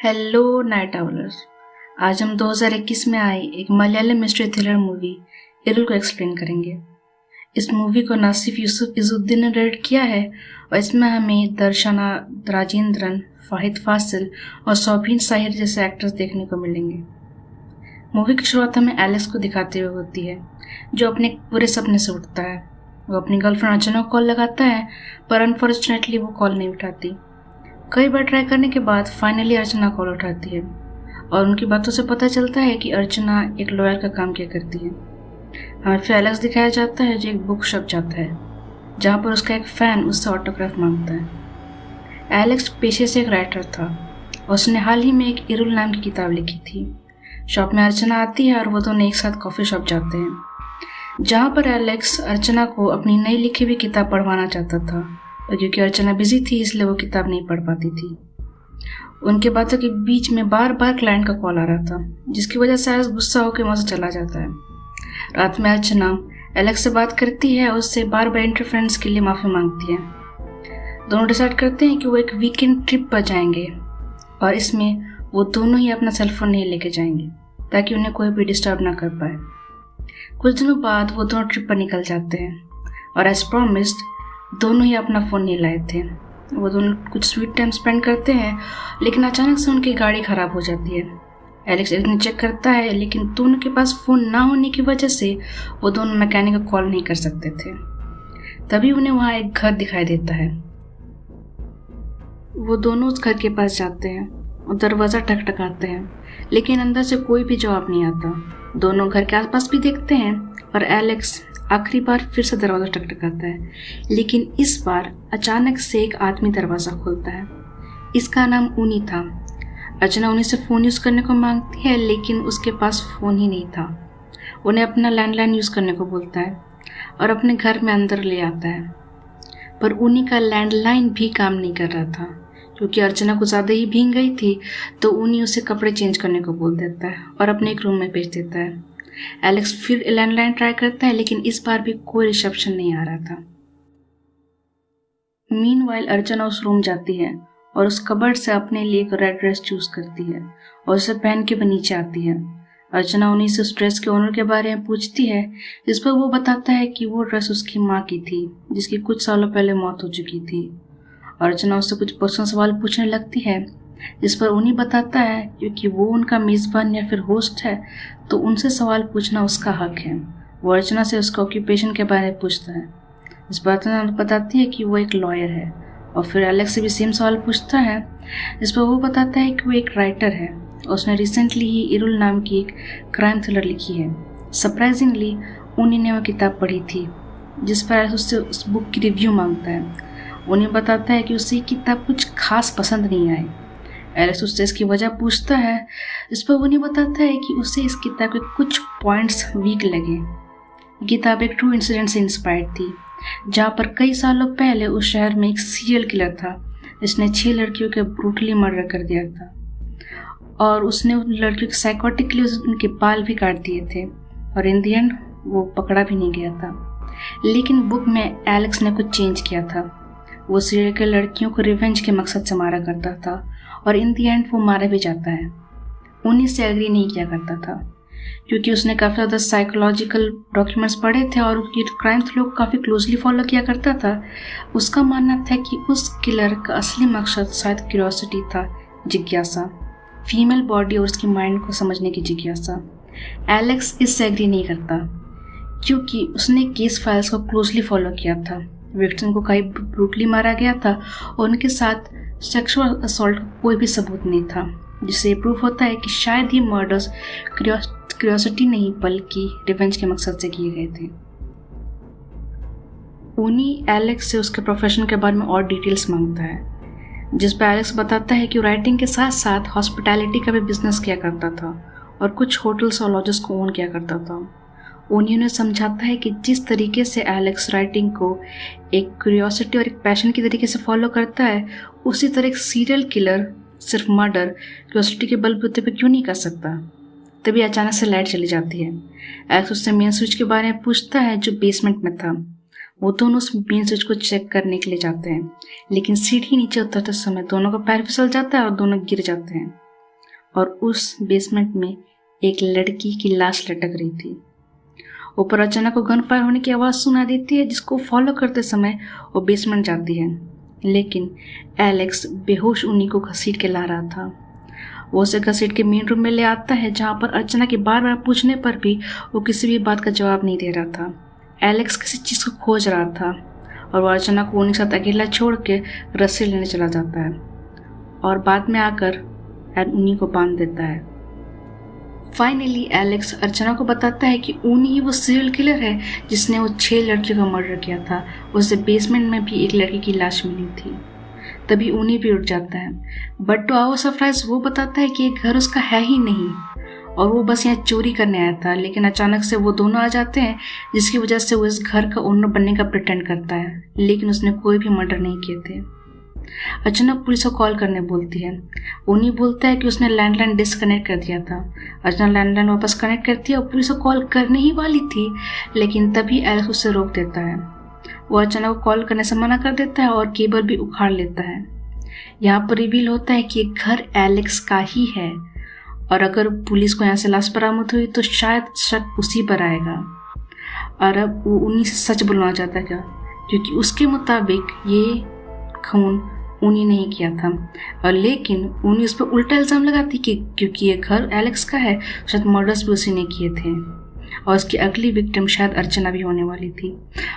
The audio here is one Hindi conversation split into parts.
Hello night आउलर्स। आज हम 2021 में आई एक Malayalam mystery thriller movie Irul को एक्सप्लेन करेंगे। इस मूवी को नासिफ यूसुफ इजुद्दीन ने डायरेक्ट किया है और इसमें हमें दर्शना राजेंद्रन, फाहिद फासिल और सौबीन साहिर जैसे एक्टर्स देखने को मिलेंगे। मूवी की शुरुआत हमें एलेक्स को दिखाते हुए होती है, जो अपने पूरे सपने से उठता है। वो अपनी गर्लफ्रेंड अर्चना को कॉल लगाता है, पर अनफॉर्चुनेटली वो कॉल नहीं उठाती। कई बार ट्राई करने के बाद फाइनली अर्चना कॉल उठाती है और उनकी बातों से पता चलता है कि अर्चना एक लॉयर का काम किया करती है। हमें फिर एलेक्स दिखाया जाता है जो एक बुक शॉप जाता है, जहाँ पर उसका एक फ़ैन उससे ऑटोग्राफ मांगता है। एलेक्स पेशे से एक राइटर था और उसने हाल ही में एक इरुल नाम की किताब लिखी थी। शॉप में अर्चना आती है और वो दोनों एक साथ कॉफ़ी शॉप जाते हैं, जहाँ पर एलेक्स अर्चना को अपनी नई लिखी हुई किताब पढ़वाना चाहता था, और क्योंकि अर्चना बिजी थी इसलिए वो किताब नहीं पढ़ पाती थी। उनके बातों के बीच में बार बार क्लाइंट का कॉल आ रहा था, जिसकी वजह से एलेक्स गुस्सा होकर वहाँ से चला जाता है। रात में अर्चना एलेक्स से बात करती है और उससे बार बार इंटरफेरेंस के लिए माफ़ी मांगती है। दोनों डिसाइड करते हैं कि वो एक वीकेंड ट्रिप पर जाएंगे और इसमें वो दोनों ही अपना सेलफोन नहीं लेके जाएंगे ताकि उन्हें कोई भी डिस्टर्ब ना कर पाए। कुछ दिनों बाद वो दोनों ट्रिप पर निकल जाते हैं और एज प्रॉमिस्ड दोनों ही अपना फ़ोन नहीं लाए थे। वो दोनों कुछ स्वीट टाइम स्पेंड करते हैं, लेकिन अचानक से उनकी गाड़ी ख़राब हो जाती है। एलेक्स एक दिन चेक करता है, लेकिन दोनों के पास फ़ोन ना होने की वजह से वो दोनों मैकेनिक को कॉल नहीं कर सकते थे। तभी उन्हें वहाँ एक घर दिखाई देता है। वो दोनों उस घर के पास जाते हैं और दरवाज़ा टकटकाते हैं, लेकिन अंदर से कोई भी जवाब नहीं आता। दोनों घर के आसपास भी देखते हैं और एलेक्स आखिरी बार फिर से दरवाज़ा टकटकाता है, लेकिन इस बार अचानक से एक आदमी दरवाज़ा खोलता है। इसका नाम ऊनी था। अर्चना उन्हीं से फ़ोन यूज़ करने को मांगती है, लेकिन उसके पास फ़ोन ही नहीं था। उन्हें अपना लैंडलाइन यूज़ करने को बोलता है और अपने घर में अंदर ले आता है, पर ऊनी का लैंडलाइन भी काम नहीं कर रहा था। क्योंकि अर्चना कुछ ज़्यादा ही भीग गई थी, तो ऊनी उसे कपड़े चेंज करने को बोल देता है और अपने एक रूम में भेज देता है। एलेक्स फिर लैंडलाइन ट्राई करता है, लेकिन इस बार भी कोई रिसेप्शन नहीं आ रहा था। मीनवाइल अर्चना उस रूम जाती है और उस कबर्ड से अपने लिए एक रेड ड्रेस चूज करती है और उसे पहन के वो नीचे आती है। अर्चना उन्हीं से उस ड्रेस के ओनर के बारे में पूछती है, जिस पर वो बताता है कि वो ड्रेस उसकी माँ की थी, जिसकी कुछ सालों पहले मौत हो चुकी थी। अर्चना उससे कुछ पर्सनल सवाल पूछने लगती है, जिस पर उन्हीं बताता है क्योंकि वो उनका मेज़बान या फिर होस्ट है, तो उनसे सवाल पूछना उसका हक है। वो अर्चना से उसका ऑक्यूपेशन के बारे में पूछता है, इस पर अर्चना बताती है कि वो एक लॉयर है, और फिर एलेक्स से भी सेम सवाल पूछता है, जिस पर वो बताता है कि वो एक राइटर है और उसने रिसेंटली ही इरुल नाम की एक क्राइम थ्रिलर लिखी है। सरप्राइजिंगली उन्हीं ने वो किताब पढ़ी थी, जिस पर एलेक्स उससे उस बुक की रिव्यू मांगता है। उन्हें बताता है कि उसे ये किताब कुछ खास पसंद नहीं आई। एलेक्स उससे इसकी वजह पूछता है, इस पर उन्हें बताता है कि उसे इस किताब के कुछ पॉइंट्स वीक लगे। किताब एक ट्रू इंसिडेंट से इंस्पायर्ड थी, जहाँ पर कई सालों पहले उस शहर में एक सीरियल किलर था जिसने 6 लड़कियों के ब्रूटली मर्डर कर दिया था, और उसने उन लड़कियों के साइकोटिकली उनके बाल भी काट दिए थे, और इन दी एंड वो पकड़ा भी नहीं गया था। लेकिन बुक में एलेक्स ने कुछ चेंज किया था। वो सीरियल के लड़कियों को रिवेंज के मकसद से मारा करता था और इन दी एंड वो मारा भी जाता है। उन्हीं से एग्री नहीं किया करता था, क्योंकि उसने काफ़ी ज़्यादा साइकोलॉजिकल डॉक्यूमेंट्स पढ़े थे और उसकी क्राइम थ्रिलर को काफ़ी क्लोजली फॉलो किया करता था। उसका मानना था कि उस किलर का असली मकसद शायद क्यूरियोसिटी था, जिज्ञासा, फीमेल बॉडी और उसकी माइंड को समझने की जिज्ञासा। एलेक्स इससे एग्री नहीं करता, क्योंकि उसने केस फाइल्स को क्लोजली फॉलो किया था। विक्टिम को कहीं ब्रूटली मारा गया था और उनके साथ सेक्सुअल असॉल्ट का कोई भी सबूत नहीं था, जिससे ये प्रूफ होता है कि शायद ये मर्डर्स क्यूरियोसिटी नहीं बल्कि रिवेंज के मकसद से किए गए थे। ऊनी एलेक्स से उसके प्रोफेशन के बारे में और डिटेल्स मांगता है, जिस पर एलेक्स बताता है कि राइटिंग के साथ साथ हॉस्पिटैलिटी का भी बिजनेस किया करता था और कुछ होटल्स और लॉजेस को ओन किया करता था। ओनी उन्हें समझाता है कि जिस तरीके से एलेक्स राइटिंग को एक क्यूरियोसिटी और एक पैशन की तरीके से फॉलो करता है, उसी तरह एक सीरियल किलर सिर्फ मर्डर क्यूरियोसिटी के बलबूते पे क्यों नहीं कर सकता। तभी अचानक से लाइट चली जाती है। एलेक्स उससे मेन स्विच के बारे में पूछता है जो बेसमेंट में था। वो दोनों उस मेन स्विच को चेक करने के लिए जाते हैं, लेकिन सीढ़ी नीचे उतरते समय दोनों का पैर फिसल जाता है और दोनों गिर जाते हैं। और उस बेसमेंट में एक लड़की की लाश लटक रही थी। ऊपर अचानक को गन फायर होने की आवाज़ सुना देती है, जिसको फॉलो करते समय वो बेसमेंट जाती है, लेकिन एलेक्स बेहोश उन्हीं को घसीट के ला रहा था। वो उसे घसीट के मेन रूम में ले आता है, जहाँ पर अर्चना के बार बार पूछने पर भी वो किसी भी बात का जवाब नहीं दे रहा था। एलेक्स किसी चीज़ को खोज रहा था और वो अर्चना को उन्हीं के साथ अकेला छोड़ के रस्सी लेने चला जाता है और बाद में आकर उन्हीं को बांध देता है। फाइनली एलेक्स अर्चना को बताता है कि उन्हीं वो सीरियल किलर है जिसने वो 6 लड़कियों का मर्डर किया था। उसे बेसमेंट में भी एक लड़की की लाश मिली थी। तभी उन्हीं भी उठ जाता है, बट टू आवर सरप्राइज वो बताता है कि ये घर उसका है ही नहीं और वो बस यहाँ चोरी करने आया था। लेकिन अचानक से वो दोनों आ जाते हैं, जिसकी वजह से वो इस घर का ओनर बनने का प्रिटेंड करता है, लेकिन उसने कोई भी मर्डर नहीं किए थे। अर्चना पुलिस को कॉल करने बोलती है। उन्हीं बोलता है कि उसने लैंडलाइन डिस्कनेक्ट कर दिया था। अर्चना लैंडलाइन वापस कनेक्ट करती है और पुलिस को कॉल करने ही वाली थी, लेकिन तभी एलेक्स उसे रोक देता है। वो अर्चना को कॉल करने से मना कर देता है और केबल भी उखाड़ लेता है। यहाँ पर रिवील होता है कि ये घर एलेक्स का ही है और अगर पुलिस को यहाँ से लाश बरामद हुई तो शायद शक उसी पर आएगा। और अब वो उन्हीं से सच बुलवाना चाहता है, क्योंकि उसके मुताबिक ये खून उन्हीं नहीं किया था। और लेकिन उन्हीं उस पर उल्टा इल्ज़ाम लगाती कि क्योंकि ये घर एलेक्स का है, शायद मर्डर्स भी उसी ने किए थे और उसकी अगली विक्टिम शायद अर्चना भी होने वाली थी।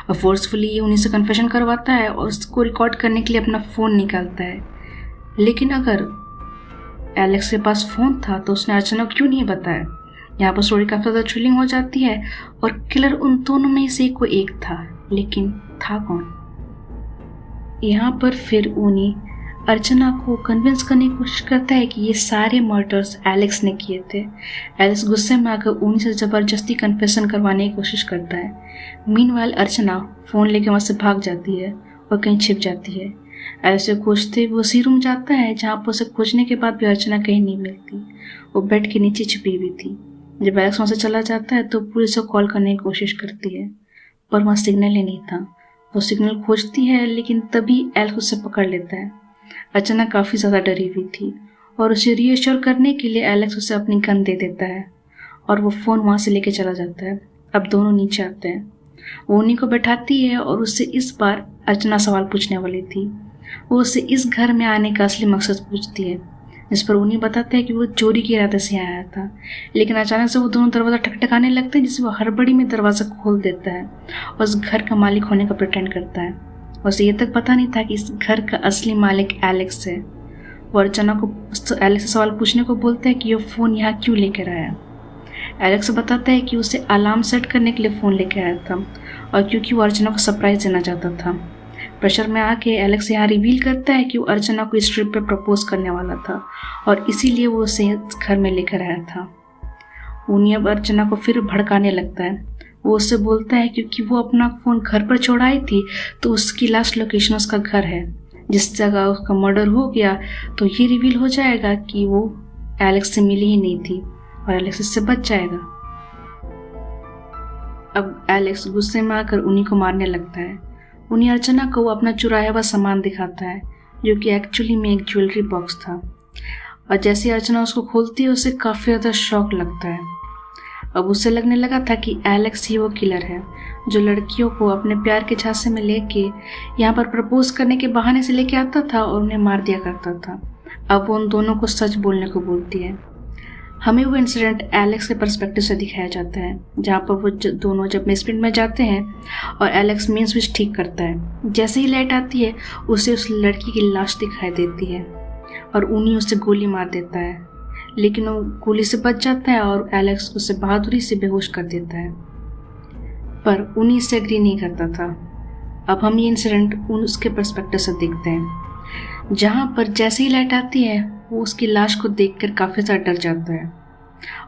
और फोर्सफुली ये उन्हीं से कन्फेशन करवाता है और उसको रिकॉर्ड करने के लिए अपना फ़ोन निकालता है। लेकिन अगर एलेक्स के पास फ़ोन था तो उसने अर्चना को क्यों नहीं बताया। यहाँ पर स्टोरी काफ़ी ज़्यादा थ्रिलिंग हो जाती है और किलर उन दोनों में से कोई एक था, लेकिन था कौन। यहाँ पर फिर उन्हीं अर्चना को कन्विंस करने की कोशिश करता है कि ये सारे मर्डर्स एलेक्स ने किए थे। एलेक्स गुस्से में आकर उन्हीं से ज़बरदस्ती कन्फेशन करवाने की कोशिश करता है। मीनवाइल अर्चना फ़ोन लेकर वहाँ से भाग जाती है और कहीं छिप जाती है। एलेक्स को खोजते हुए उसी रूम जाता है, जहाँ पर उसे खोजने के बाद भी अर्चना कहीं नहीं मिलती। वो बेड के नीचे छिपी हुई थी। जब एलेक्स वहाँ से चला जाता है तो पुलिस को कॉल करने की कोशिश करती है, पर वहाँ सिग्नल ही नहीं था। वो सिग्नल खोजती है, लेकिन तभी एलेक्स उसे पकड़ लेता है। अर्चना काफ़ी ज़्यादा डरी हुई थी और उसे रीअश्योर करने के लिए एलेक्स उसे अपनी गन दे देता है और वो फ़ोन वहाँ से लेके चला जाता है। अब दोनों नीचे आते हैं। वो उन्हीं को बैठाती है और उससे इस बार अर्चना सवाल पूछने वाली थी। वो उससे इस घर में आने का असली मकसद पूछती है, जिस पर उन्हीं बताते हैं कि वो चोरी के इरादे से आया था। लेकिन अचानक से वो दोनों दरवाज़ा ठकठकाने लगते हैं, जिससे वो हड़बड़ी में दरवाज़ा खोल देता है और उस घर का मालिक होने का प्रिटेंड करता है। उसे ये तक पता नहीं था कि इस घर का असली मालिक एलेक्स है। वो अर्चना को एलेक्स से सवाल पूछने को बोलता है कि ये फ़ोन यहाँ क्यों लेकर आया। एलेक्स बताता है कि उसे अलार्म सेट करने के लिए फ़ोन लेकर आया था और क्योंकि वो अर्चना को सरप्राइज़ देना चाहता था। प्रेशर में आके एलेक्स यहाँ रिवील करता है कि वो अर्चना को इस ट्रिप पे प्रपोज करने वाला था और इसीलिए वो उसे घर में लेकर आया था। उन्हीं अब अर्चना को फिर भड़काने लगता है। वो उससे बोलता है क्योंकि वो अपना फ़ोन घर पर छोड़ाई थी तो उसकी लास्ट लोकेशन उसका घर है। जिस जगह उसका मर्डर हो गया तो ये रिवील हो जाएगा कि वो एलेक्स से मिली ही नहीं थी और एलेक्स इससे बच जाएगा। अब एलेक्स गुस्से में आकर उन्हीं को मारने लगता है। उन्हीं अर्चना को वो अपना चुराया हुआ सामान दिखाता है, जो कि एक्चुअली में एक ज्वेलरी बॉक्स था। और जैसे अर्चना उसको खोलती है उसे काफ़ी ज़्यादा शॉक लगता है। अब उसे लगने लगा था कि एलेक्स ही वो किलर है जो लड़कियों को अपने प्यार के झांसे में लेके यहाँ पर प्रपोज करने के बहाने से लेके आता था और उन्हें मार दिया करता था। अब वो उन दोनों को सच बोलने को बोलती है। हमें वो इंसिडेंट एलेक्स के पर्सपेक्टिव से दिखाया जाता है, जहाँ पर वो दोनों जब बेसमेंट में जाते हैं और एलेक्स मेन स्विच ठीक करता है। जैसे ही लाइट आती है उसे उस लड़की की लाश दिखाई देती है और उन्हीं उसे गोली मार देता है, लेकिन वो गोली से बच जाता है और एलेक्स उसे बहादुरी से बेहोश कर देता है। पर उन्हीं से एग्री नहीं करता था। अब हम ये इंसिडेंट उसके पर्सपेक्टिव से देखते हैं, जहाँ पर जैसे ही लाइट आती है वो उसकी लाश को देखकर काफ़ी ज़्यादा डर जाता है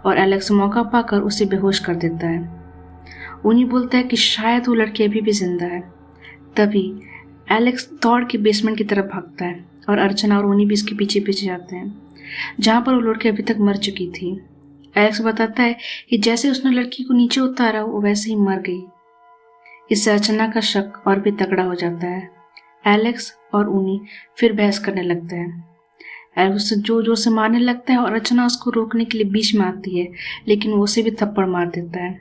और एलेक्स मौका पाकर उसे बेहोश कर देता है। उन्हीं बोलता है कि शायद वो लड़की अभी भी जिंदा है। तभी एलेक्स दौड़ के बेसमेंट की तरफ भागता है और अर्चना और उन्हीं भी इसके पीछे पीछे जाते हैं, जहाँ पर वो लड़की अभी तक मर चुकी थी। एलेक्स बताता है कि जैसे उसने लड़की को नीचे उतारा वो वैसे ही मर गई। इससे अर्चना का शक और भी तगड़ा हो जाता है। एलेक्स और उन्हीं फिर बहस करने लगते हैं। एलेक्स उसे जोर जोर से मारने लगता है और अर्चना उसको रोकने के लिए बीच में आती है, लेकिन वो उसे भी थप्पड़ मार देता है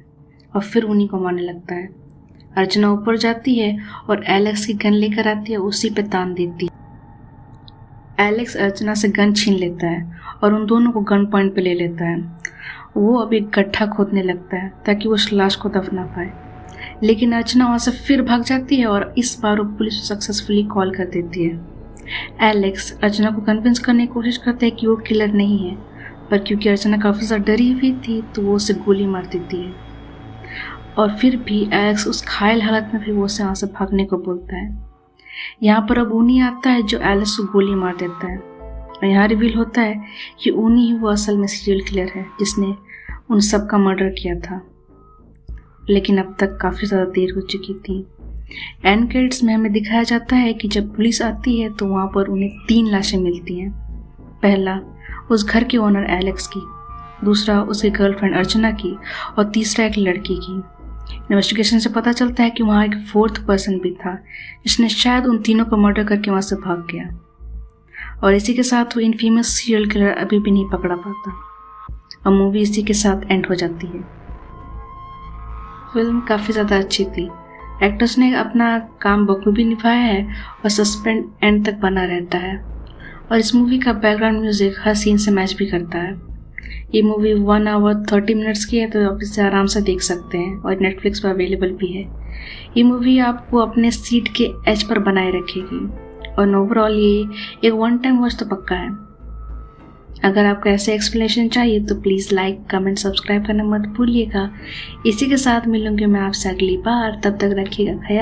और फिर उन्हीं को मारने लगता है। अर्चना ऊपर जाती है और एलेक्स की गन लेकर आती है, उसी पे तान देती है। एलेक्स अर्चना से गन छीन लेता है और उन दोनों को गन पॉइंट पे ले लेता है। वो अब एक गड्ढा खोदने लगता है ताकि वो उस लाश को दफना पाए, लेकिन अर्चना वहाँ से फिर भाग जाती है और इस बार वो पुलिस को सक्सेसफुली कॉल कर देती है। एलेक्स अर्चना को कन्विंस करने की कोशिश करता है कि वो किलर नहीं है, पर क्योंकि अर्चना काफ़ी ज़्यादा डरी हुई थी तो वो उसे गोली मार देती है। और फिर भी एलेक्स उस घायल हालत में भी वो उसे वहाँ से भागने को बोलता है। यहाँ पर अब ऊनी आता है जो एलेक्स को गोली मार देता है और यहाँ रिवील होता है कि ऊनी ही वो असल में सीरियल किलर है जिसने उन सब का मर्डर किया था, लेकिन अब तक काफ़ी ज़्यादा देर हो चुकी थी। एंड क्रेडिट्स में हमें दिखाया जाता है कि जब पुलिस आती है तो वहाँ पर उन्हें 3 लाशें मिलती हैं। पहला उस घर के ओनर एलेक्स की, दूसरा उसकी गर्लफ्रेंड अर्चना की और तीसरा एक लड़की की। इन्वेस्टिगेशन से पता चलता है कि वहाँ एक 4th पर्सन भी था जिसने शायद उन तीनों को मर्डर करके वहाँ से भाग गया, और इसी के साथ वो इनफेमस सीरियल किलर अभी भी नहीं पकड़ा पाता और मूवी इसी के साथ एंड हो जाती है। फिल्म काफ़ी ज़्यादा अच्छी थी। एक्टर्स ने अपना काम बखूबी निभाया है और सस्पेंस एंड तक बना रहता है, और इस मूवी का बैकग्राउंड म्यूज़िक हर सीन से मैच भी करता है। ये मूवी 1 आवर 30 मिनट्स की है, तो आप इसे आराम से देख सकते हैं और नेटफ्लिक्स पर अवेलेबल भी है। ये मूवी आपको अपने सीट के एज पर बनाए रखेगी और ओवरऑल ये एक 1 टाइम वॉच तो पक्का है। अगर आपको ऐसे एक्सप्लेनेशन चाहिए तो प्लीज़ लाइक, कमेंट, सब्सक्राइब करना मत भूलिएगा। इसी के साथ मिलूंगी मैं आपसे अगली बार, तब तक रखिएगा ख्याल।